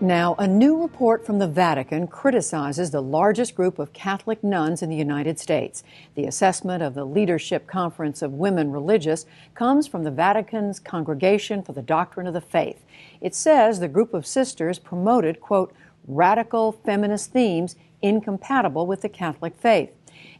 Now, a new report from the Vatican criticizes the largest group of Catholic nuns in the United States. The assessment of the Leadership Conference of Women Religious comes from the Vatican's Congregation for the Doctrine of the Faith. It says the group of sisters promoted, quote, radical feminist themes incompatible with the Catholic faith.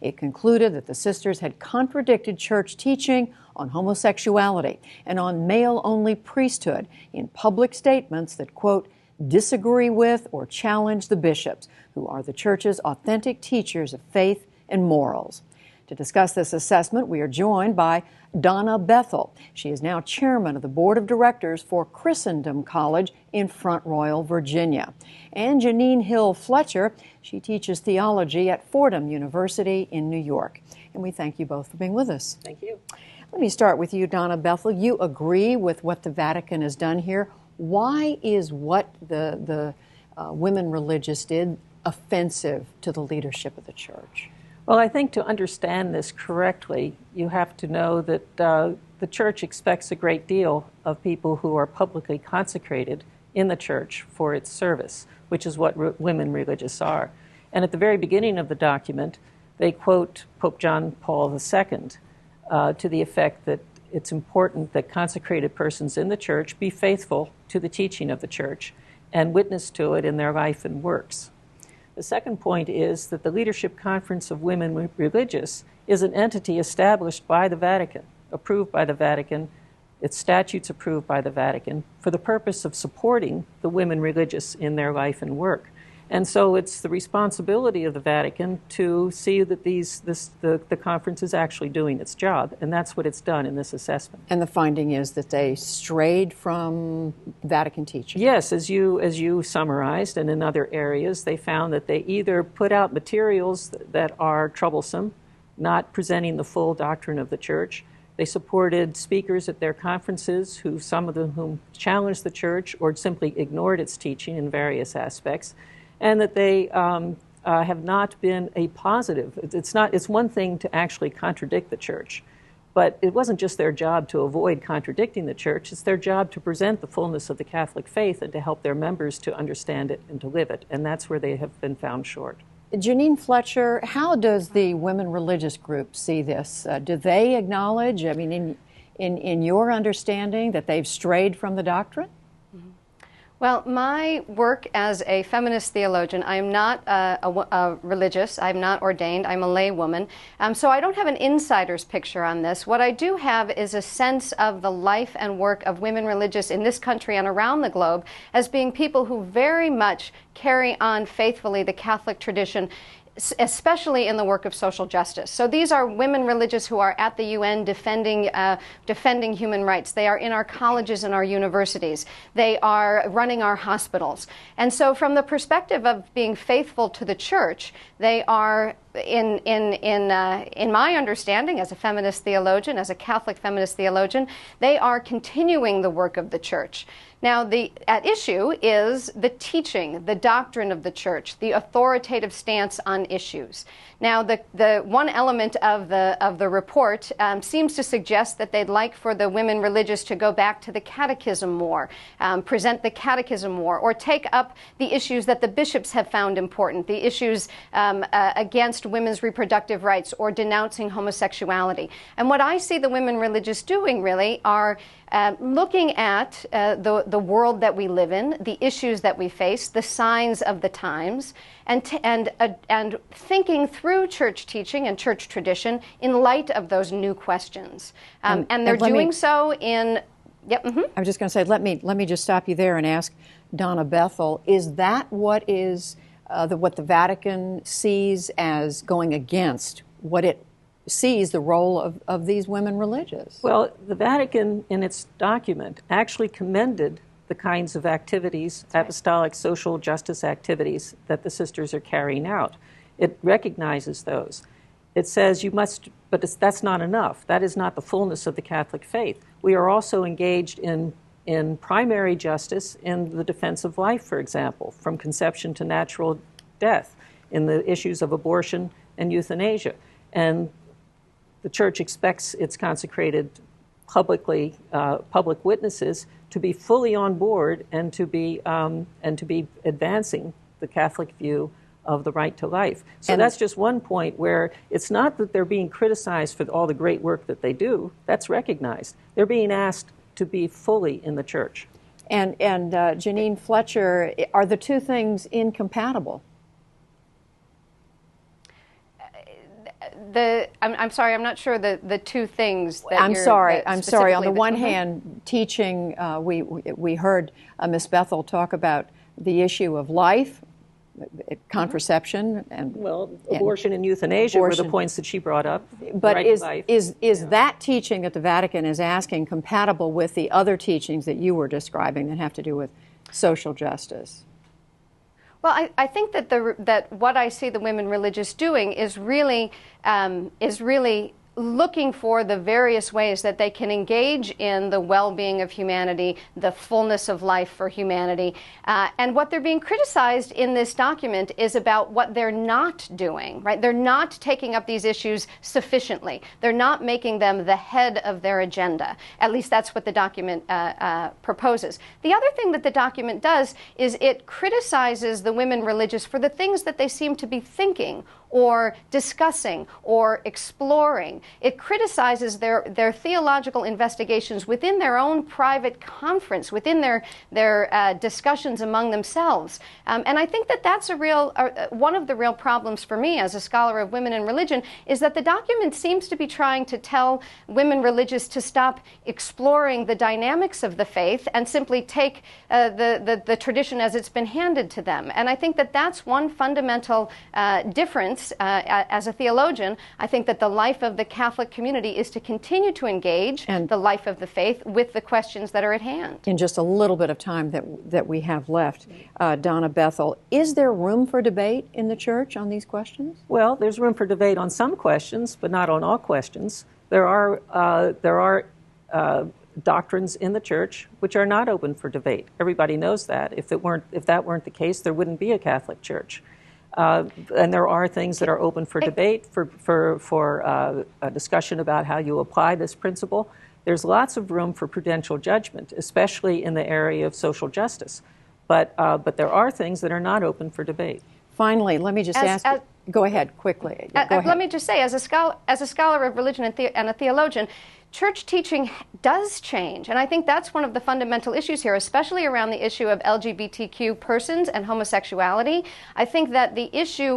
It concluded that the sisters had contradicted church teaching on homosexuality and on male-only priesthood in public statements that, quote, disagree with or challenge the bishops, who are the Church's authentic teachers of faith and morals. To discuss this assessment, we are joined by Donna Bethel. She is now chairman of the board of directors for Christendom College in Front Royal, Virginia. And Janine Hill Fletcher, she teaches theology at Fordham University in New York. And we thank you both for being with us. Thank you. Let me start with you, Donna Bethel. You agree with what the Vatican has done here. Why is what the women religious did offensive to the leadership of the church? Well, I think to understand this correctly, you have to know that the church expects a great deal of people who are publicly consecrated in the church for its service, which is what women religious are. And at the very beginning of the document, they quote Pope John Paul II to the effect that it's important that consecrated persons in the church be faithful to the teaching of the church and witness to it in their life and works. The second point is that the Leadership Conference of Women Religious is an entity established by the Vatican, approved by the Vatican, its statutes approved by the Vatican, for the purpose of supporting the women religious in their life and work. And so it's the responsibility of the Vatican to see that the conference is actually doing its job, and that's what it's done in this assessment. And the finding is that they strayed from Vatican teaching. Yes, as you summarized, and in other areas, they found that they either put out materials that are troublesome, not presenting the full doctrine of the church. They supported speakers at their conferences, some of whom challenged the church or simply ignored its teaching in various aspects. And that they have not been a positive. It's one thing to actually contradict the church, but it wasn't just their job to avoid contradicting the church. It's their job to present the fullness of the Catholic faith and to help their members to understand it and to live it. And that's where they have been found short. Janine Fletcher, how does the women religious group see this? Do they acknowledge, I mean, in your understanding, that they've strayed from the doctrine? Well, my work as a feminist theologian, I am not a religious, I'm not ordained, I'm a lay woman, so I don't have an insider's picture on this. What I do have is a sense of the life and work of women religious in this country and around the globe as being people who very much carry on faithfully the Catholic tradition, especially in the work of social justice. So these are women religious who are at the UN defending human rights. They are in our colleges and our universities. They are running our hospitals. And so from the perspective of being faithful to the church, they are, in my understanding as a feminist theologian, as a Catholic feminist theologian, they are continuing the work of the church. Now, at issue is the teaching, the doctrine of the church, the authoritative stance on issues. Now, the one element of the report seems to suggest that they'd like for the women religious to go back to the catechism more, present the catechism more, or take up the issues that the bishops have found important, the issues against women's reproductive rights or denouncing homosexuality. And what I see the women religious doing really are looking at the world that we live in, the issues that we face, the signs of the times, and thinking through church teaching and church tradition in light of those new questions. And they're doing so in. Yep. Mm-hmm. I was just going to say, let me just stop you there and ask Donna Bethel: is that what the Vatican sees as going against what it sees the role of these women religious? Well, the Vatican, in its document, actually commended the kinds of activities, apostolic social justice activities, that the sisters are carrying out. It recognizes those. It says you must, but that's not enough. That is not the fullness of the Catholic faith. We are also engaged in primary justice in the defense of life, for example, from conception to natural death, in the issues of abortion and euthanasia. And the Church expects its consecrated public witnesses to be fully on board and to be advancing the Catholic view of the right to life. So that's just one point where it's not that they're being criticized for all the great work that they do. That's recognized. They're being asked to be fully in the church. And Janine Fletcher, are the two things incompatible? I'm sorry, I'm not sure the two things that I'm sorry. On the one mm-hmm. hand, teaching, we heard Ms. Bethel talk about the issue of life, contraception, and abortion and euthanasia were the points that she brought up. But right is that teaching that the Vatican is asking compatible with the other teachings that you were describing that have to do with social justice? Well, I think that that what I see the women religious doing is really looking for the various ways that they can engage in the well-being of humanity, the fullness of life for humanity. And what they're being criticized in this document is about what they're not doing, right? They're not taking up these issues sufficiently. They're not making them the head of their agenda. At least that's what the document proposes. The other thing that the document does is it criticizes the women religious for the things that they seem to be thinking or discussing or exploring. It criticizes their theological investigations within their own private conference, within their discussions among themselves. And I think that that's one of the real problems for me as a scholar of women and religion, is that the document seems to be trying to tell women religious to stop exploring the dynamics of the faith and simply take the tradition as it's been handed to them. And I think that that's one fundamental difference. As a theologian, I think that the life of the Catholic community is to continue to engage the life of the faith with the questions that are at hand. In just a little bit of time that we have left, Donna Bethel, is there room for debate in the church on these questions? Well, there's room for debate on some questions, but not on all questions. There are doctrines in the church which are not open for debate. Everybody knows that. If that weren't the case, there wouldn't be a Catholic Church. And there are things that are open for debate, for a discussion about how you apply this principle. There's lots of room for prudential judgment, especially in the area of social justice. But there are things that are not open for debate. Finally, let me just ask you. Go ahead, quickly. Go ahead. Let me just say, as a scholar of religion and a theologian, church teaching does change, and I think that's one of the fundamental issues here, especially around the issue of LGBTQ persons and homosexuality. I think that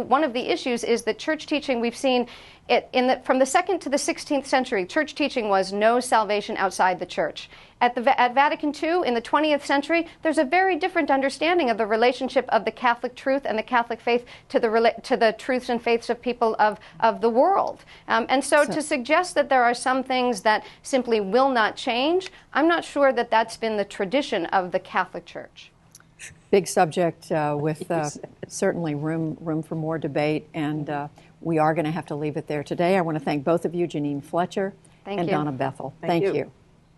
one of the issues is that church teaching, we've seen it from the 2nd to the 16th century, church teaching was no salvation outside the church. At Vatican II, in the 20th century, there's a very different understanding of the relationship of the Catholic truth and the Catholic faith to the truths and faiths of people of the world. And so to suggest that there are some things that simply will not change, I'm not sure that that's been the tradition of the Catholic Church. Big subject with certainly room for more debate, and we are going to have to leave it there today. I want to thank both of you, Janine Fletcher and Donna Bethel. Thank you.